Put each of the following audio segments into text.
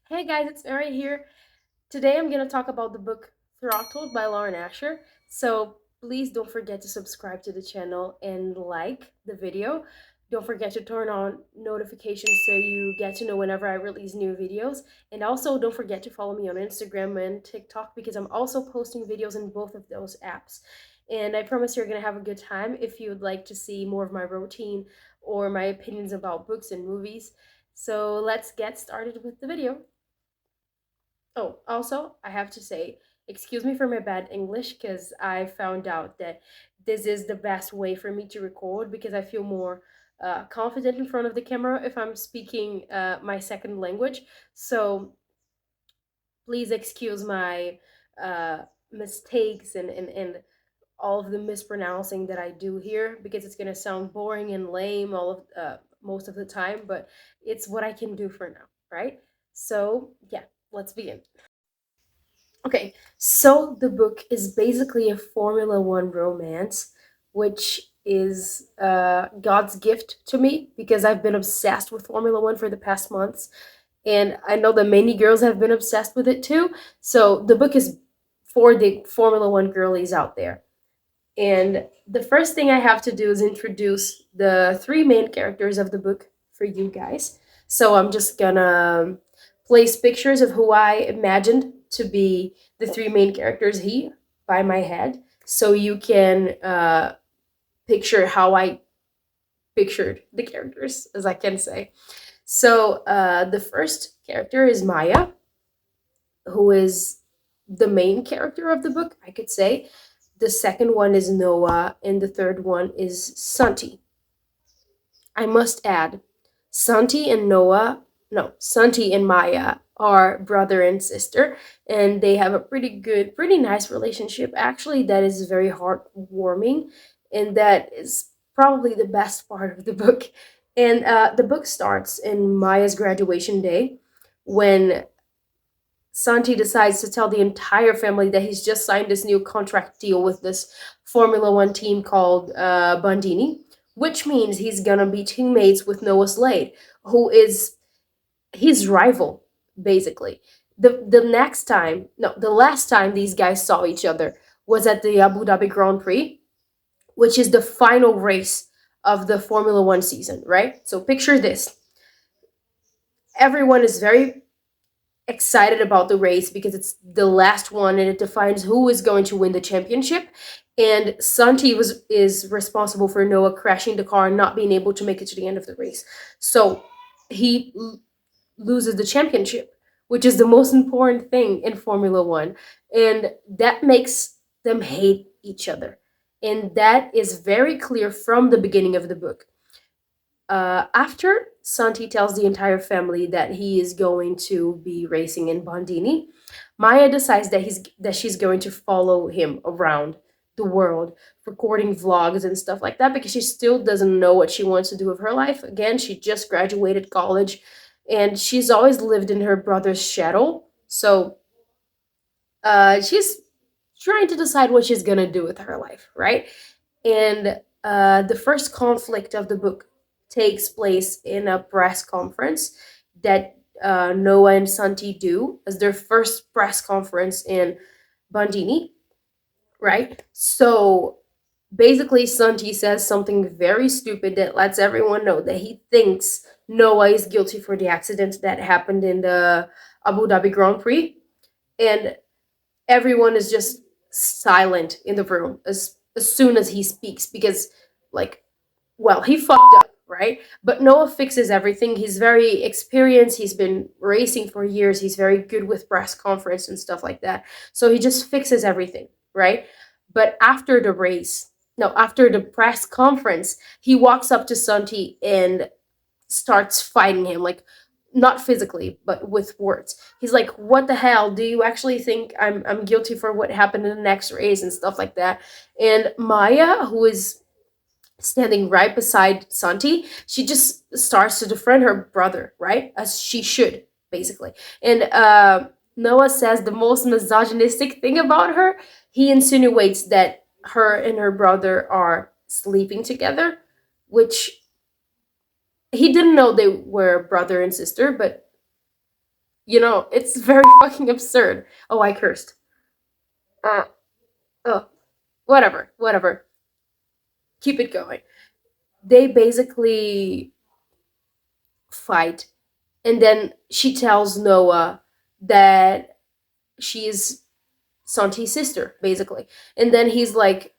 Hey guys, it's Mary here. Today I'm going to talk about the book Throttled by Lauren Asher. So please don't forget to subscribe to the channel and like the video. Don't forget to turn on notifications so you get to know whenever I release new videos. And also don't forget to follow me on Instagram and TikTok because I'm also posting videos in both of those apps. And I promise you're going to have a good time if you would like to see more of my routine or my opinions about books and movies. So let's get started with the video. Oh, also, I have to say, excuse me for my bad English because I found out that this is the best way for me to record because I feel more confident in front of the camera if I'm speaking my second language. So please excuse my uh, mistakes and all of the mispronouncing that I do here because it's going to sound boring and lame most of the time, but it's what I can do for now, right? So, yeah, let's begin. Okay, so the book is basically a Formula One romance, which is God's gift to me because I've been obsessed with Formula One for the past months. And I know that many girls have been obsessed with it too. So the book is for the Formula One girlies out there. And the first thing I have to do is introduce the three main characters of the book for you guys. So I'm just gonna place pictures of who I imagined to be the three main characters here by my head, so you can picture how I pictured the characters, as I can say. So the first character is Maya, who is the main character of the book, I could say. The second one is Noah, and the third one is Santi. I must add, Santi and Noah, no, Santi and Maya are brother and sister, and they have a pretty good, pretty nice relationship, actually, that is very heartwarming, and that is probably the best part of the book. And the book starts in Maya's graduation day when Santi decides to tell the entire family that he's just signed this new contract deal with this Formula One team called Bandini, which means he's gonna be teammates with Noah Slade, who is his rival, basically. The next time, no, the last time these guys saw each other was at the Abu Dhabi Grand Prix, which is the final race of the Formula One season, right? So picture this. Everyone is very excited about the race because it's the last one and it defines who is going to win the championship. And Santi was is responsible for Noah crashing the car and not being able to make it to the end of the race. So he loses the championship, which is the most important thing in Formula One, and that makes them hate each other. And that is very clear from the beginning of the book. After Santi tells the entire family that he is going to be racing in Bondini, Maya decides that she's going to follow him around the world, recording vlogs and stuff like that because she still doesn't know what she wants to do with her life. Again, she just graduated college, and she's always lived in her brother's shadow. So she's trying to decide what she's gonna do with her life, right? And the first conflict of the book takes place in a press conference that Noah and Santi do as their first press conference in Bandini, right? So basically, Santi says something very stupid that lets everyone know that he thinks Noah is guilty for the accident that happened in the Abu Dhabi Grand Prix. And everyone is just silent in the room as soon as he speaks because, like, well, he fucked up, right? But Noah fixes everything. He's very experienced. He's been racing for years. He's very good with press conference and stuff like that. So he just fixes everything, right? But after the race, no, after the press conference, he walks up to Santi and starts fighting him, like not physically, but with words. He's like, "What the hell? Do you actually think I'm guilty for what happened in the next race and stuff like that?" And Maya, who is standing right beside Santi, she just starts to defend her brother, right? As she should, basically. And Noah says the most misogynistic thing about her. He insinuates that her and her brother are sleeping together, which he didn't know they were brother and sister, but It's very fucking absurd. Oh, I cursed. Uh, oh, whatever. Keep it going. They basically fight, and then she tells Noah that she is Santi's sister, basically. And then he's like,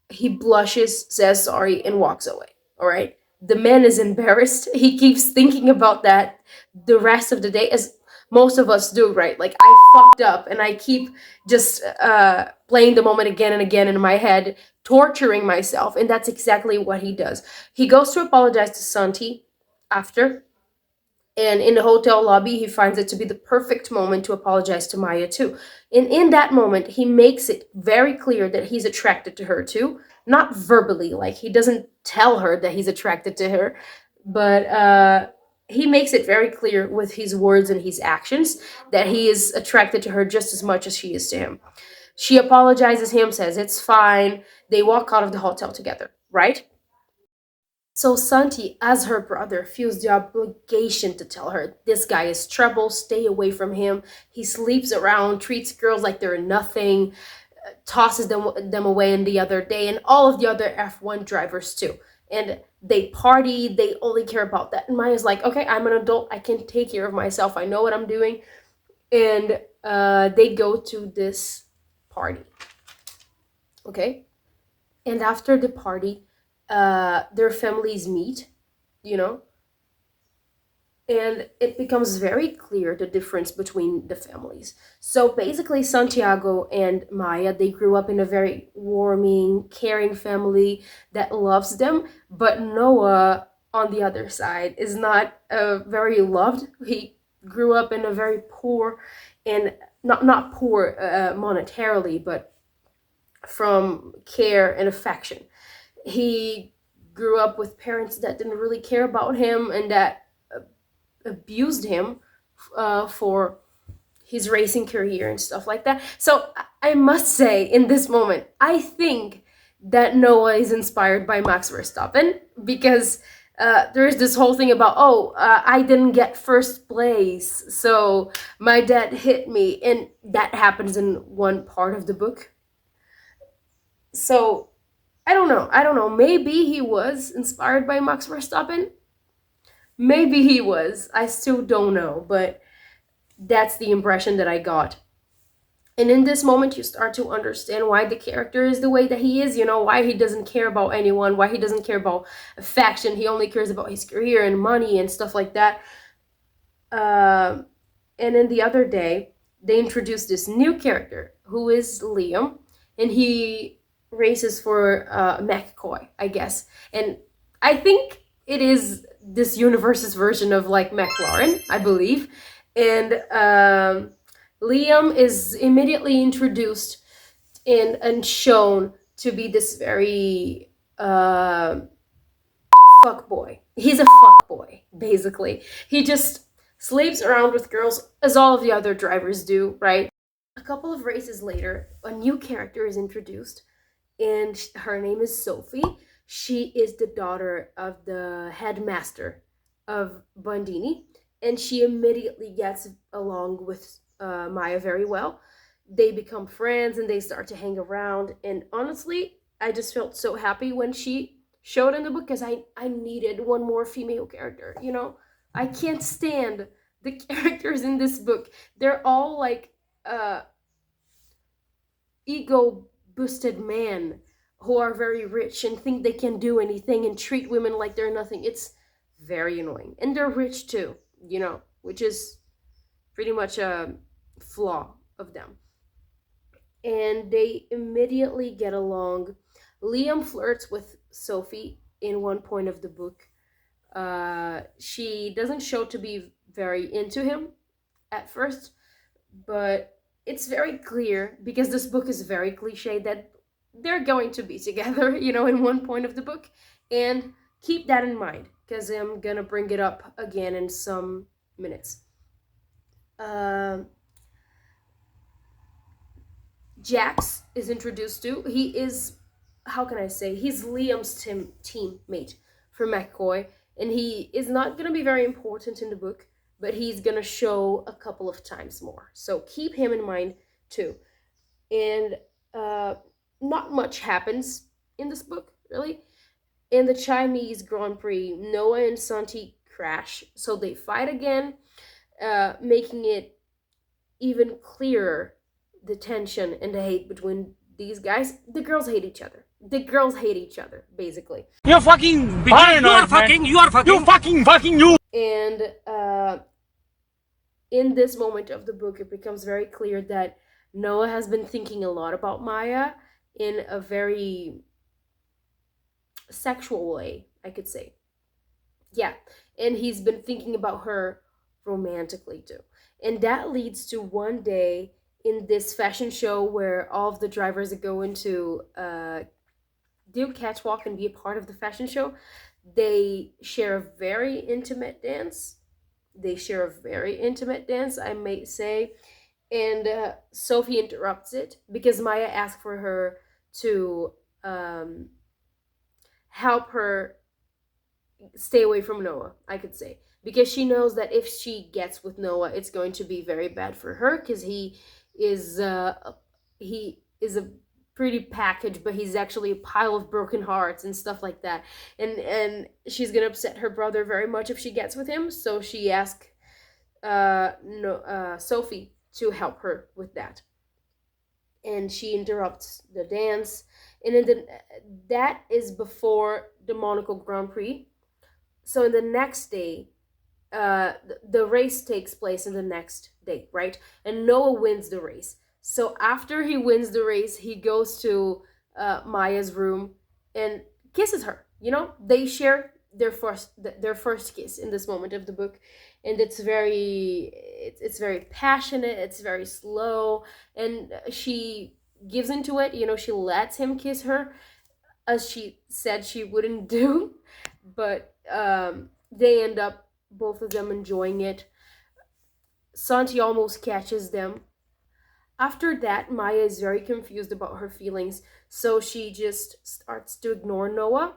he blushes, says sorry, and walks away. All right. The man is embarrassed. He keeps thinking about that the rest of the day, as most of us do, right? Like, I fucked up, and I keep just playing the moment again and again in my head, torturing myself. And that's exactly what he does. He goes to apologize to Santi after, and in the hotel lobby, he finds it to be the perfect moment to apologize to Maya too. And in that moment, he makes it very clear that he's attracted to her too. Not verbally, like he doesn't tell her that he's attracted to her, but he makes it very clear with his words and his actions that he is attracted to her just as much as she is to him. She apologizes him, says it's fine. They walk out of the hotel together, right? So Santi, as her brother, feels the obligation to tell her this guy is trouble, stay away from him. He sleeps around, treats girls like they're nothing, tosses them away in the other day, and all of the other F1 drivers too. And they party, they only care about that. And Maya's like, okay, I'm an adult, I can take care of myself, I know what I'm doing. And they go to this party, okay? And after the party, their families meet, you know, and it becomes very clear the difference between the families. So basically, Santiago and Maya, they grew up in a very warming, caring family that loves them. But Noah, on the other side, is not very loved. He grew up in a very poor, and not poor monetarily, but from care and affection. He grew up with parents that didn't really care about him and that abused him for his racing career and stuff like that. So I must say, in this moment, I think that Noah is inspired by Max Verstappen because there's this whole thing about, I didn't get first place, so my dad hit me, and that happens in one part of the book. So I don't know. Maybe he was inspired by Max Verstappen. Maybe he was. I still don't know, but that's the impression that I got. And in this moment, you start to understand why the character is the way that he is, why he doesn't care about anyone, why he doesn't care about affection. He only cares about his career and money and stuff like that. Uh, and then the other day, they introduced this new character who is Liam, and he races for McCoy, I guess. And I think it is this universe's version of like McLaren, I believe. And Liam is immediately introduced and shown to be this very fuck boy. He's a fuck boy, basically. He just sleeps around with girls as all of the other drivers do, right? A couple of races later, a new character is introduced, and her name is Sophie. She is the daughter of the headmaster of Bondini, and she immediately gets along with Maya very well. They become friends and they start to hang around. And honestly, I just felt so happy when she showed in the book because I needed one more female character. I can't stand the characters in this book. They're all like uh, ego boosted men who are very rich and think they can do anything and treat women like they're nothing. It's very annoying. And they're rich too, which is pretty much a flaw of them. And they immediately get along. Liam flirts with Sophie in one point of the book. She doesn't show to be very into him at first, but it's very clear because this book is very cliche that they're going to be together, in one point of the book. And keep that in mind because I'm gonna bring it up again in some minutes. Um, Jax is introduced to. He is, how can I say, he's Liam's teammate for McCoy, and he is not going to be very important in the book, but he's gonna show a couple of times more. So keep him in mind too. And uh, not much happens in this book, really. In the Chinese Grand Prix, Noah and Santi crash, so they fight again, making it even clearer the tension and the hate between these guys. The girls hate each other. The girls hate each other, basically. You're fucking paranoid, you are fucking, man. You are fucking. You fucking you. And in this moment of the book, it becomes very clear that Noah has been thinking a lot about Maya in a very sexual way, I could say. Yeah, and he's been thinking about her romantically too. And that leads to one day in this fashion show where all of the drivers go into do catwalk and be a part of the fashion show. They share a very intimate dance. I may say. And Sophie interrupts it because Maya asked for her to help her stay away from Noah, I could say. Because she knows that if she gets with Noah, it's going to be very bad for her because he is a pretty package, but he's actually a pile of broken hearts and stuff like that. And she's gonna upset her brother very much if she gets with him. So she asked Sophie to help her with that. And she interrupts the dance. And then that is before the Monaco Grand Prix. So in the next day, the race takes place in the next day, right? And Noah wins the race. So after he wins the race, he goes to Maya's room and kisses her. They share their first kiss in this moment of the book, and it's very passionate. It's very slow, and she gives into it. She lets him kiss her, as she said she wouldn't do, but they end up both of them enjoying it. Santi almost catches them. After that, Maya is very confused about her feelings, so she just starts to ignore Noah.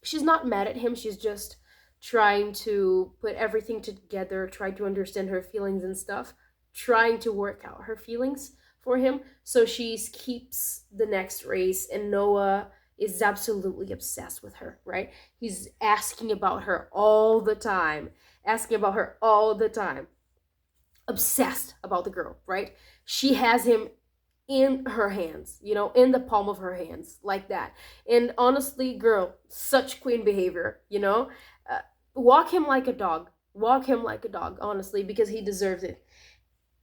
She's not mad at him, she's just trying to put everything together, try to understand her feelings and stuff, trying to work out her feelings for him. So she keeps the next race, and Noah is absolutely obsessed with her, right? He's asking about her all the time, obsessed about the girl, right? She has him in her hands, in the palm of her hands, like that. And honestly, girl, such queen behavior, walk him like a dog, honestly, because he deserves it.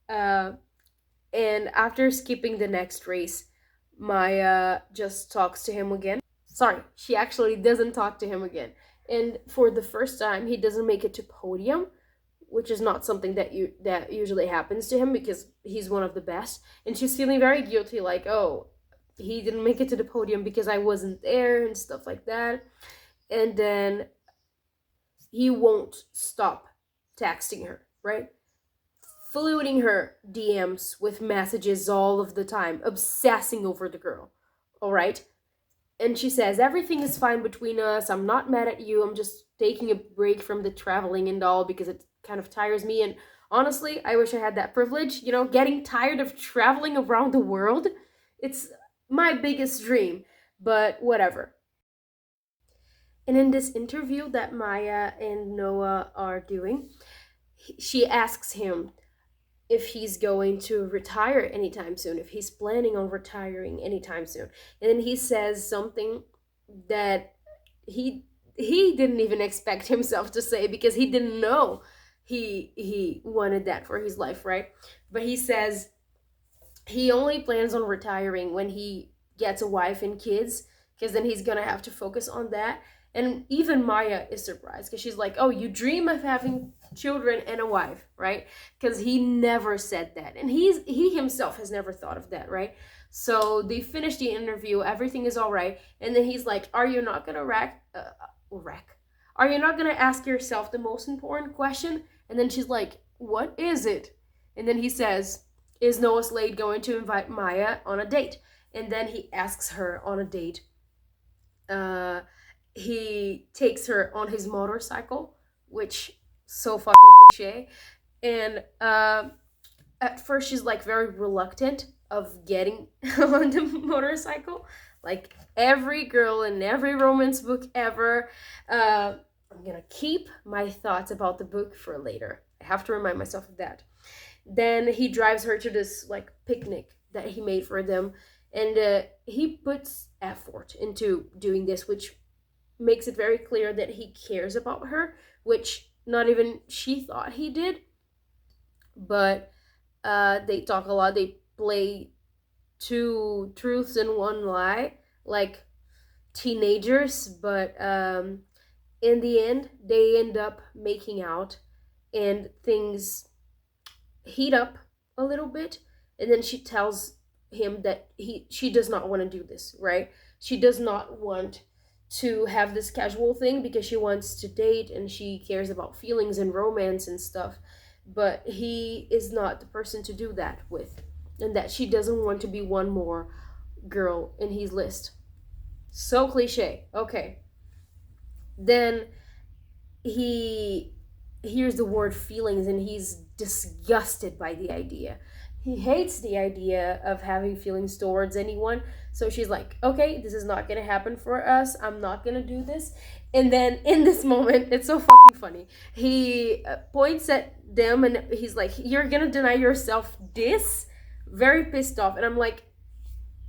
And after skipping the next race, Maya just talks to him again. Sorry, she actually doesn't talk to him again. And for the first time, he doesn't make it to podium, which is not something that usually happens to him because he's one of the best. And she's feeling very guilty, like, oh, he didn't make it to the podium because I wasn't there and stuff like that. And then he won't stop texting her, right? Flooding her DMs with messages all of the time, obsessing over the girl, all right? And she says, everything is fine between us. I'm not mad at you. I'm just taking a break from the traveling and all because it kind of tires me. And honestly, I wish I had that privilege, getting tired of traveling around the world. It's my biggest dream, but whatever. And in this interview that Maya and Noah are doing, she asks him if he's going to retire anytime soon, if he's planning on retiring anytime soon. And then he says something that he didn't even expect himself to say because he didn't know he wanted that for his life, right? But he says he only plans on retiring when he gets a wife and kids, because then he's gonna have to focus on that. And even Maya is surprised because she's like, oh, you dream of having children and a wife, right? Because he never said that. And he himself has never thought of that, right? So they finish the interview, everything is all right. And then he's like, are you not going to Are you not going to ask yourself the most important question? And then she's like, what is it? And then he says, is Noah Slade going to invite Maya on a date? And then he asks her on a date. He takes her on his motorcycle, which so fucking cliche. And at first she's like very reluctant of getting on the motorcycle, like every girl in every romance book ever. I'm gonna keep my thoughts about the book for later. I have to remind myself of that. Then he drives her to this like picnic that he made for them, and he puts effort into doing this, which makes it very clear that he cares about her, which not even she thought he did. But they talk a lot. They play two truths and one lie, like teenagers. But in the end, they end up making out, and things heat up a little bit. And then she tells him that she does not want to do this, right? She does not want to have this casual thing because she wants to date and she cares about feelings and romance and stuff, but he is not the person to do that with, and that she doesn't want to be one more girl in his list. So cliche. Okay. Then he hears the word feelings and he's disgusted by the idea. He hates the idea of having feelings towards anyone. So she's like, okay, this is not gonna happen for us. I'm not gonna do this. And then in this moment, it's so fucking funny. He points at them and he's like, you're gonna deny yourself this? Very pissed off. And I'm like,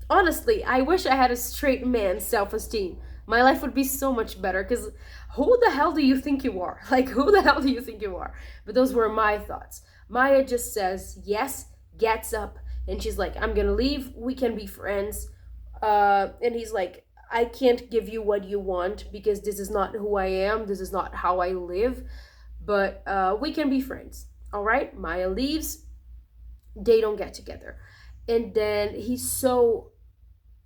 honestly, I wish I had a straight man's self esteem. My life would be so much better because who the hell do you think you are? Like, who the hell do you think you are? But those were my thoughts. Maya just says yes, gets up, and she's like, I'm gonna leave. We can be friends. And he's like, I can't give you what you want because this is not who I am. This is not how I live. But we can be friends. All right? Maya leaves. They don't get together. And then he's so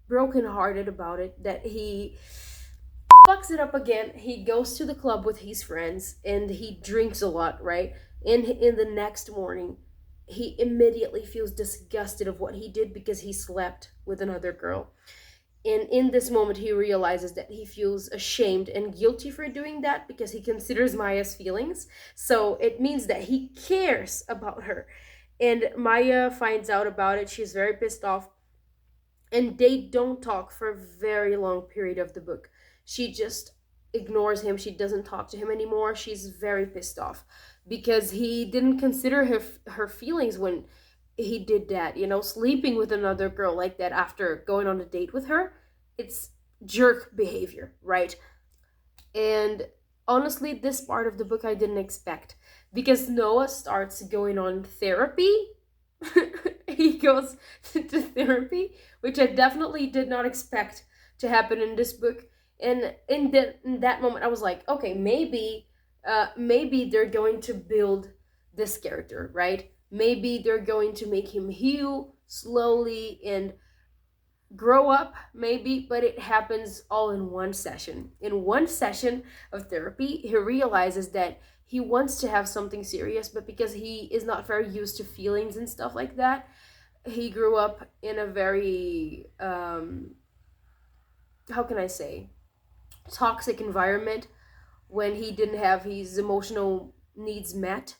brokenhearted about it that he fucks it up again. He goes to the club with his friends and he drinks a lot, right? And in the next morning, he immediately feels disgusted of what he did because he slept with another girl. And in this moment, he realizes that he feels ashamed and guilty for doing that because he considers Maya's feelings. So it means that he cares about her. And Maya finds out about it. She's very pissed off. And they don't talk for a very long period of the book. She just ignores him. She doesn't talk to him anymore. She's very pissed off because he didn't consider her feelings when he did that, you know, sleeping with another girl like that after going on a date with her. It's jerk behavior, right? And honestly, this part of the book I didn't expect because Noah starts going on therapy. He goes to therapy, which I definitely did not expect to happen in this book. And in that moment, I was like, okay, maybe they're going to build this character, right? Maybe they're going to make him heal slowly and grow up, maybe, but it happens all in one session. In one session of therapy, he realizes that he wants to have something serious, but because he is not very used to feelings and stuff like that, he grew up in a very, how can I say, toxic environment when he didn't have his emotional needs met,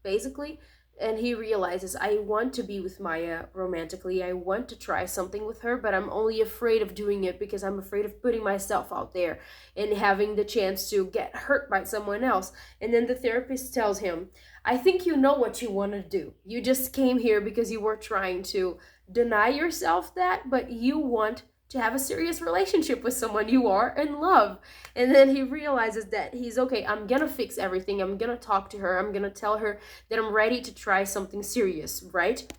basically. And he realizes, I want to be with Maya romantically. I want to try something with her, but I'm only afraid of doing it because I'm afraid of putting myself out there and having the chance to get hurt by someone else. And then the therapist tells him, I think you know what you want to do. You just came here because you were trying to deny yourself that, but you want to have a serious relationship with someone you are in love. And then he realizes that he's okay, I'm gonna fix everything. I'm gonna talk to her. I'm gonna tell her that I'm ready to try something serious, right?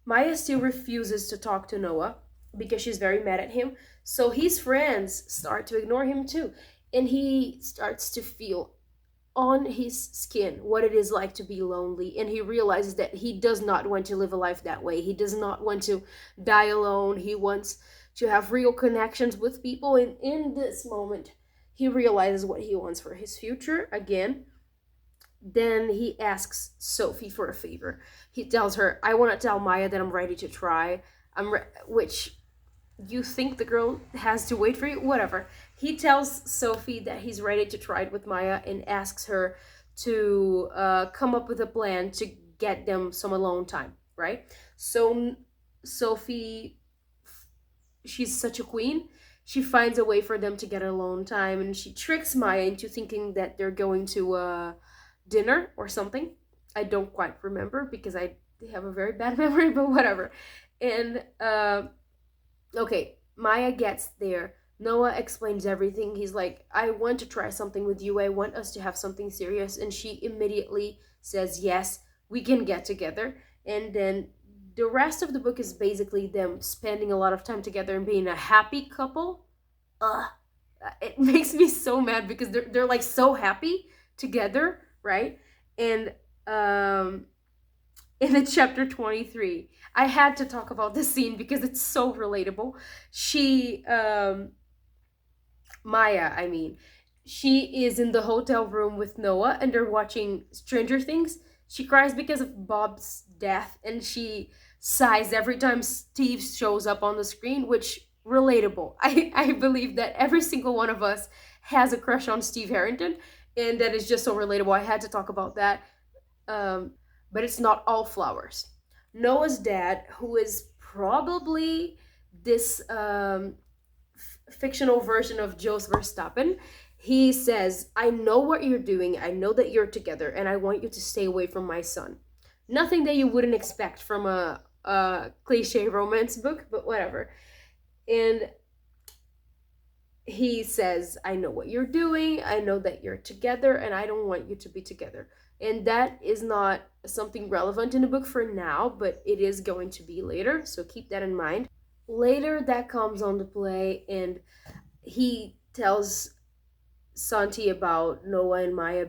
Maya still refuses to talk to Noah because she's very mad at him. So his friends start to ignore him too. And he starts to feel on his skin what it is like to be lonely, and he realizes that he does not want to live a life that way. He does not want to die alone. He wants to have real connections with people, and in this moment he realizes what he wants for his future again. Then he asks Sophie for a favor. He tells her, I want to tell Maya that I'm ready to try. Which you think the girl has to wait for you? Whatever. He tells Sophie that he's ready to try it with Maya and asks her to come up with a plan to get them some alone time, right? So Sophie, she's such a queen. She finds a way for them to get alone time, and she tricks Maya into thinking that they're going to dinner or something. I don't quite remember because I have a very bad memory, but whatever. And okay, Maya gets there. Noah explains everything. He's like, I want to try something with you. I want us to have something serious. And she immediately says, yes, we can get together. And then the rest of the book is basically them spending a lot of time together and being a happy couple. Ugh. It makes me so mad because they're like so happy together, right? And in the chapter 23, I had to talk about this scene because it's so relatable. She Maya, I mean, she is in the hotel room with Noah and they're watching Stranger Things. She cries because of Bob's death and she sighs every time Steve shows up on the screen, which relatable. I believe that every single one of us has a crush on Steve Harrington, and that is just so relatable. I had to talk about that. But it's not all flowers. Noah's dad, who is probably this fictional version of Jos Verstappen, he says, I know what you're doing, I know that you're together, and I want you to stay away from my son. Nothing that you wouldn't expect from a cliche romance book, but whatever. And he says, I know what you're doing, I know that you're together, and I don't want you to be together. And that is not something relevant in the book for now, but it is going to be later, so keep that in mind. Later, that comes on the play, and he tells Santi about Noah and Maya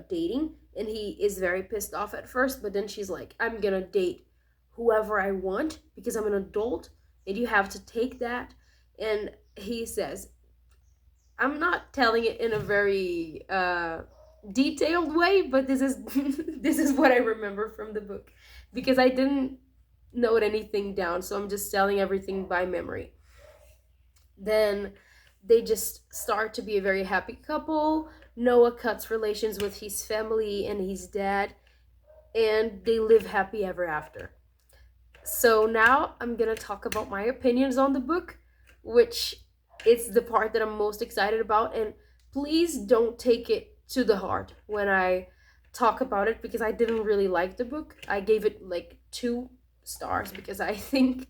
dating, and he is very pissed off at first, but then she's like, I'm gonna date whoever I want because I'm an adult, and you have to take that. And he says, I'm not telling it in a very detailed way, but this is this is what I remember from the book because I didn't note anything down, so I'm just telling everything by memory. Then they just start to be a very happy couple. Noah cuts relations with his family and his dad, and they live happy ever after. So now I'm gonna talk about my opinions on the book, which is the part that I'm most excited about. And please don't take it to the heart when I talk about it because I didn't really like the book. I gave it like 2 stars because I think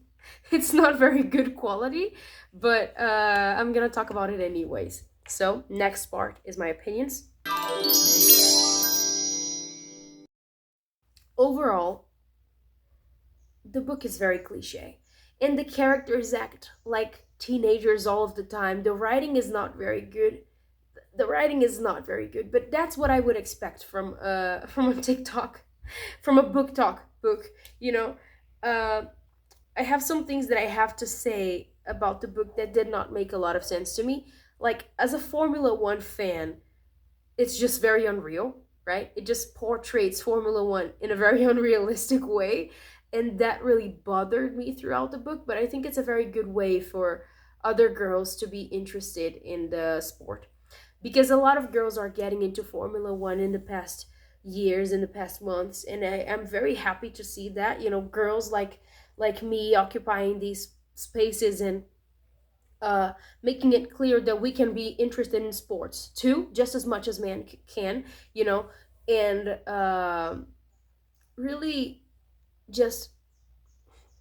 it's not very good quality, but I'm gonna talk about it anyways. So next part is my opinions. Overall, the book is very cliche, and the characters act like teenagers all of the time. The writing is not very good. The writing is not very good, but that's what I would expect from from a TikTok, from a BookTok book. You know, I have some things that I have to say about the book that did not make a lot of sense to me. Like as a Formula One fan, it's just very unreal, right? It just portrays Formula One in a very unrealistic way, and that really bothered me throughout the book. But I think it's a very good way for other girls to be interested in the sport because a lot of girls are getting into Formula One in the past years, in the past months, and I am very happy to see that. You know, girls like me occupying these spaces and making it clear that we can be interested in sports too, just as much as man can. You know, and really just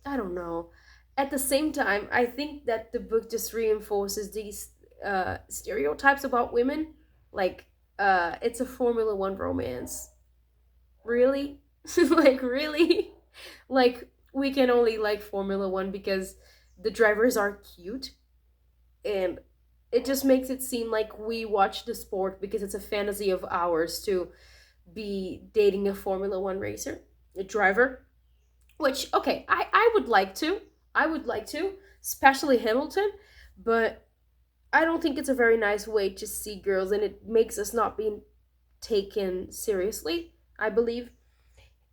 I don't know. At the same time, I think that the book just reinforces these stereotypes about women. Like, it's a Formula One romance. Really? Like, really? Like, we can only like Formula One because the drivers are cute. And it just makes it seem like we watch the sport because it's a fantasy of ours to be dating a Formula One racer, a driver. Which, okay, I would like to. I would like to, especially Hamilton, but I don't think it's a very nice way to see girls, and it makes us not being taken seriously, I believe.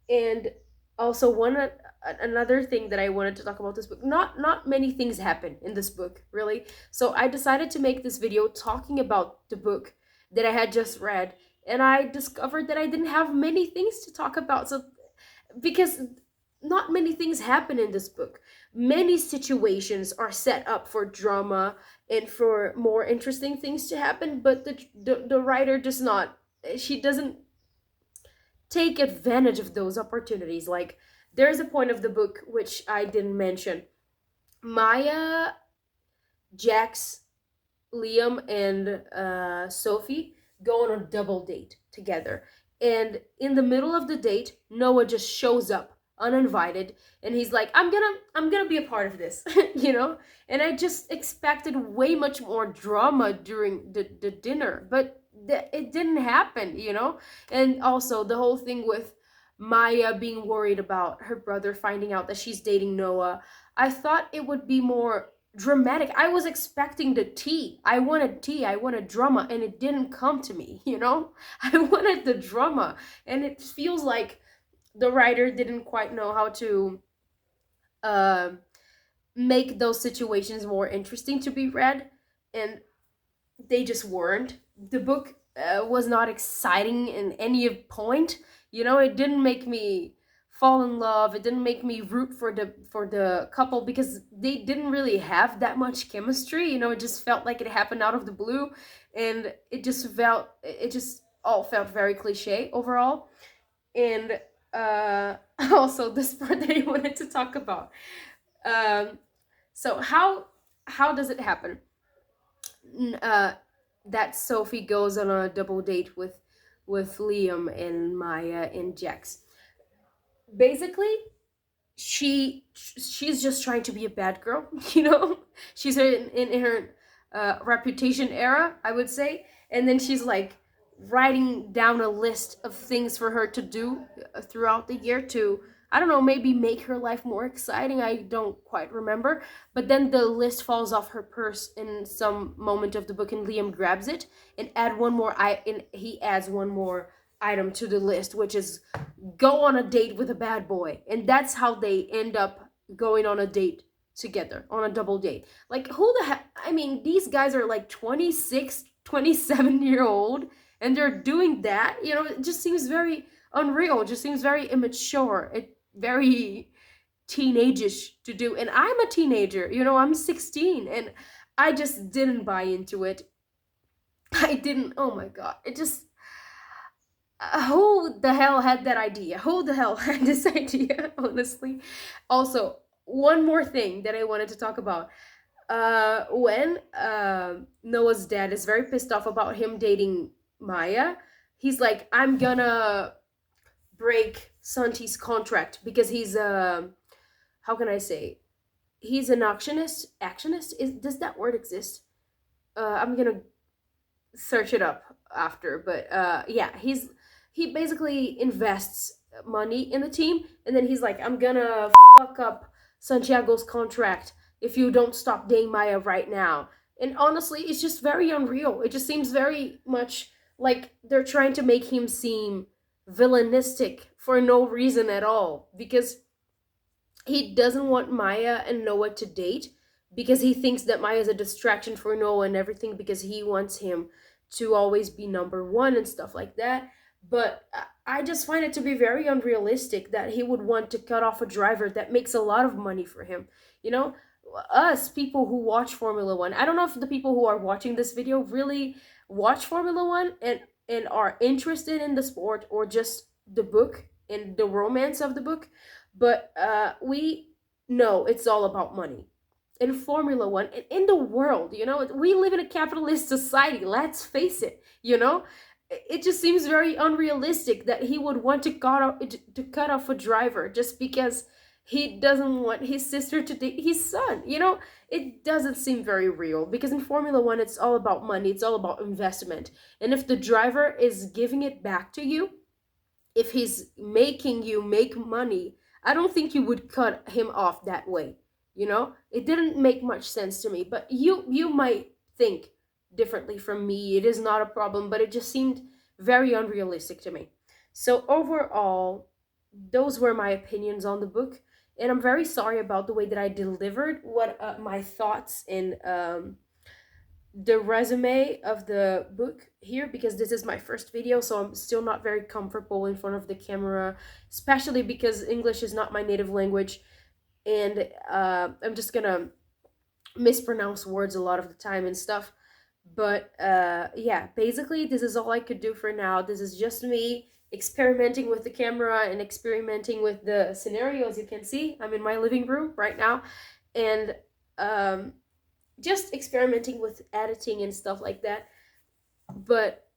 And also another thing that I wanted to talk about this book. Not many things happen in this book, really. So I decided to make this video talking about the book that I had just read and I discovered that I didn't have many things to talk about. So because not many things happen in this book. Many situations are set up for drama and for more interesting things to happen, but the writer does not. She doesn't take advantage of those opportunities. Like, there's a point of the book which I didn't mention. Maya, Jax, Liam, and Sophie go on a double date together. And in the middle of the date, Noah just shows up uninvited, and he's like, I'm gonna be a part of this," you know. And I just expected way much more drama during the dinner, but it didn't happen, you know. And also the whole thing with Maya being worried about her brother finding out that she's dating Noah. I thought it would be more dramatic. I was expecting the tea. I wanted tea. I wanted drama, and it didn't come to me, you know? I wanted the drama, and it feels like the writer didn't quite know how to uh, make those situations more interesting to be read, and they just weren't. The book was not exciting in any point. You know, it didn't make me fall in love. It didn't make me root for the couple because they didn't really have that much chemistry. You know, it just felt like it happened out of the blue, and it just all felt very cliche overall. And also this part that I wanted to talk about. Um, so how does it happen? That Sophie goes on a double date with Liam and Maya and Jax. Basically, she's just trying to be a bad girl, you know. She's in her reputation era, I would say, and then she's like writing down a list of things for her to do throughout the year to, I don't know, maybe make her life more exciting. I don't quite remember. But then the list falls off her purse in some moment of the book, and Liam grabs it and he adds one more item to the list, which is go on a date with a bad boy. And that's how they end up going on a date together, on a double date. Like, who the heck? I mean, these guys are like 26, 27-year old, and they're doing that. You know, it just seems very unreal. It just seems very immature. It very teenage-ish to do. And I'm a teenager, you know, I'm 16, and I just didn't buy into it. I didn't. Oh my god. It just, who the hell had that idea? Who the hell had this idea, honestly? Also, one more thing that I wanted to talk about. When Noah's dad is very pissed off about him dating Maya, he's like, I'm gonna break Santi's contract because he's how can I say? He's an actionist. Actionist? Does that word exist? I'm gonna search it up after, but yeah, he basically invests money in the team, and then he's like, I'm gonna fuck up Santiago's contract if you don't stop dating Maya right now. And honestly, it's just very unreal. It just seems very much like they're trying to make him seem villainistic for no reason at all, because he doesn't want Maya and Noah to date because he thinks that Maya is a distraction for Noah and everything, because he wants him to always be number one and stuff like that. But I just find it to be very unrealistic that he would want to cut off a driver that makes a lot of money for him. You know, us people who watch Formula One, I don't know if the people who are watching this video really watch Formula One and are interested in the sport or just the book and the romance of the book, but we know it's all about money in Formula One, in the world. You know, we live in a capitalist society. Let's face it. You know, it just seems very unrealistic that he would want to cut off a driver just because he doesn't want his sister to date his son. You know, it doesn't seem very real, because in Formula One, it's all about money. It's all about investment. And if the driver is giving it back to you, if he's making you make money, I don't think you would cut him off that way. You know, it didn't make much sense to me, but you might think differently from me. It is not a problem, but it just seemed very unrealistic to me. So overall, those were my opinions on the book, and I'm very sorry about the way that I delivered what my thoughts the resume of the book here because this is my first video, so I'm still not very comfortable in front of the camera, especially because English is not my native language, and I'm just gonna mispronounce words a lot of the time and stuff. But yeah, basically, this is all I could do for now. This is just me experimenting with the camera and experimenting with the scenario. As you can see, I'm in my living room right now, and um, just experimenting with editing and stuff like that. But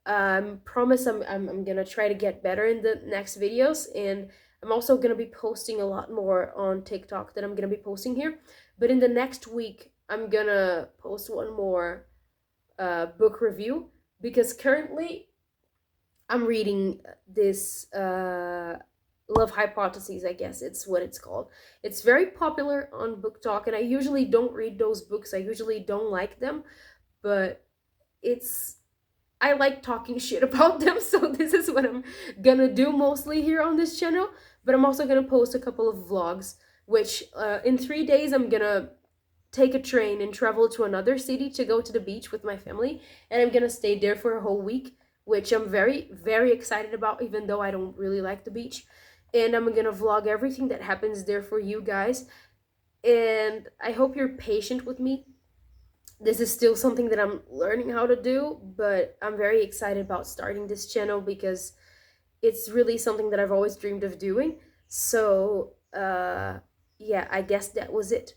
promise I'm gonna try to get better in the next videos, and I'm also gonna be posting a lot more on TikTok than I'm gonna be posting here. But in the next week, I'm gonna post one more book review because currently I'm reading this Love Hypotheses, I guess it's what it's called. It's very popular on Book Talk, and I usually don't read those books. I usually don't like them, but it's I like talking shit about them, so this is what I'm gonna do mostly here on this channel. But I'm also gonna post a couple of vlogs, which in 3 days I'm gonna take a train and travel to another city to go to the beach with my family, and I'm gonna stay there for a whole week, which I'm very, very excited about, even though I don't really like the beach. And I'm gonna vlog everything that happens there for you guys. And I hope you're patient with me. This is still something that I'm learning how to do, but I'm very excited about starting this channel because it's really something that I've always dreamed of doing. So, yeah, I guess that was it.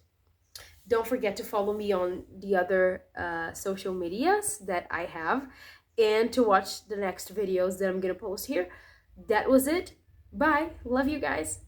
Don't forget to follow me on the other social medias that I have and to watch the next videos that I'm gonna post here. That was it. Bye. Love you guys.